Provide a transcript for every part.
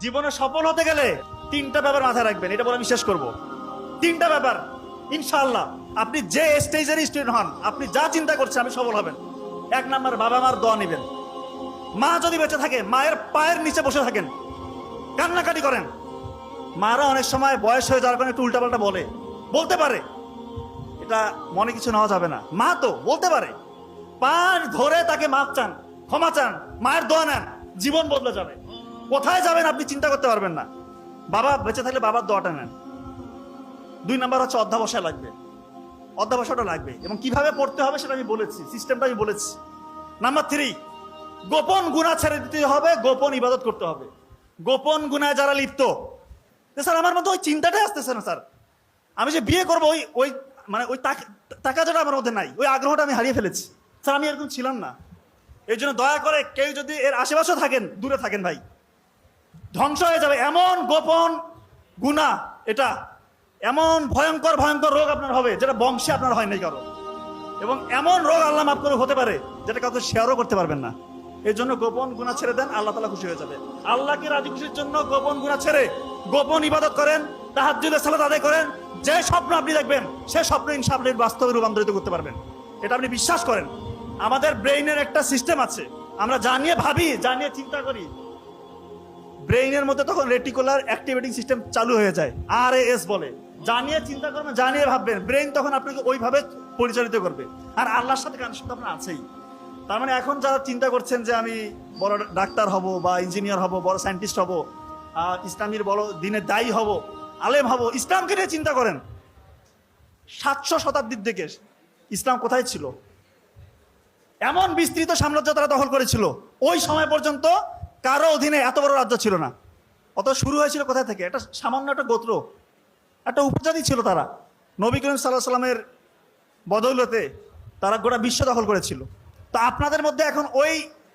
জীবনে সফল হতে গেলে তিনটা ব্যাপার মাথায় রাখবেন, এটা বলে আমি শেষ করবো। তিনটা ব্যাপার ইনশাআল্লাহ আপনি যে স্টেজের স্টুডেন্ট হন, আপনি যা চিন্তা করছেন আপনি সফল হবেন। এক নাম্বার, বাবা মার দোয়া নেবেন। মা যদি বেঁচে থাকে মায়ের পায়ের নিচে বসে থাকেন, কান্নাকাটি করেন। মারা অনেক সময় বয়স হয়ে যাওয়ার কারণে একটু উল্টাপাল্টা বলতে পারে, এটা মনে কিছু নেওয়া যাবে না। মা তো বলতে পারে, পা ধরে তাকে মাপ চান, ক্ষমা চান, মায়ের দোয়া নেন, জীবন বদলে যাবে। কোথায় যাবেন আপনি চিন্তা করতে পারবেন না। বাবা বেঁচে থাকলে বাবার দোয়াটা নেন। দুই নাম্বার হচ্ছে অধ্যাবসায় লাগবে, অধ্যাবসায়টা লাগবে এবং কিভাবে পড়তে হবে সেটা আমি বলেছি, সিস্টেমটা আমি বলেছি। নাম্বার 3, গোপন গুনাহ ছেড়ে দিতে হবে, গোপন ইবাদত করতে হবে। গোপন গুনায় যারা লিপ্ত, স্যার আমার মধ্যে ওই চিন্তাটাই আসতেছে না স্যার, আমি যে বিয়ে করবো ওই মানে ওই তাকাটা আমার মধ্যে নাই, ওই আগ্রহটা আমি হারিয়ে ফেলেছি স্যার, আমি এরকম ছিলাম না। এই জন্য দয়া করে কেউ যদি এর আশেপাশে থাকেন দূরে থাকেন ভাই, ধ্বংস হয়ে যাবে। এমন গোপন গুনাহ, এটা এমন ভয়ঙ্কর ভয়ঙ্কর রোগ আপনার হবে যেটা বংশে আপনার হয় নাই কারো, এবং এমন রোগ আল্লাহ মাফ করে হতে পারে যেটা কাউকে শেয়ারও করতে পারবেন না। এই জন্য গোপন গুনাহ ছেড়ে দেন, আল্লাহ তাআলা খুশি হয়ে যাবে। আল্লাহকে রাজি খুশির জন্য গোপন গুনাহ ছেড়ে গোপন ইবাদত করেন, তাহাজ্জুদের সালাত আদায় করেন। যে স্বপ্ন আপনি দেখবেন সে স্বপ্ন ইনশাআল্লাহ বাস্তবে রূপান্তরিত করতে পারবেন, এটা আপনি বিশ্বাস করেন। আমাদের ব্রেইনের একটা সিস্টেম আছে, আমরা জানিয়ে ভাবি, জানিয়ে চিন্তা করি, ব্রেইনের মধ্যে তখন রেটিকুলার অ্যাক্টিভেটিং সিস্টেম চালু হয়ে যায়, RAS বলে। জানিয়ে চিন্তা করবেন, জানিয়ে ভাববেন, ব্রেইন তখন আপনাকে ওইভাবে পরিচালিত করবে। আর আল্লাহর সাথে কানেকশন তো আপনার আছেই। তার মানে এখন যারা চিন্তা করছেন যে আমি বড় ডাক্তার হব বা ইঞ্জিনিয়ার হব, বড় সায়েন্টিস্ট হব, ইসলামীর বড় দিনের দায়ী হব, আলেম হব, ইসলামকে নিয়ে চিন্তা করেন। 700 শতাব্দীর দিকে ইসলাম কোথায় ছিল? এমন বিস্তৃত সাম্রাজ্য তারা দখল করেছিল, ওই সময় পর্যন্ত কারো অধীনে এত বড় রাজ্য ছিল না। অত শুরু হয়েছিল কোথায় থেকে? একটা সামান্য একটা গোত্র, একটা উপজাতি ছিল তারা। নবী করিম সাল্লাল্লাহু আলাইহি ওয়াসাল্লামের বদৌলতে তারা গোটা বিশ্ব দখল করেছিল। তো আপনাদের মধ্যে এখন ওই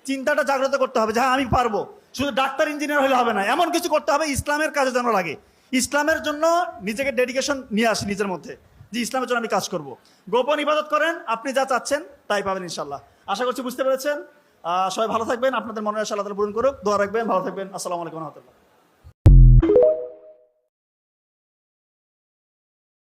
চিন্তাটা জাগ্রত করতে হবে যে হ্যাঁ আমি পারবো। শুধু ডাক্তার ইঞ্জিনিয়ার হলে হবে না, এমন কিছু করতে হবে ইসলামের কাজে যেন লাগে। ইসলামের জন্য নিজেকে ডেডিকেশন নিয়ে আসি নিজের মধ্যে, যে ইসলামের জন্য আমি কাজ করব। গোপন ইবাদত করেন, আপনি যা চাচ্ছেন তাই পাবেন ইনশাল্লাহ। আশা করছি বুঝতে পেরেছেন। সবাই ভালো থাকবেন, আপনাদের মনের আশা আল্লাহ তাআলা পূরণ করুক। দোয়া রাখবেন, ভালো থাকবেন। আসসালামু আলাইকুম ওয়া রাহমাতুল্লাহ।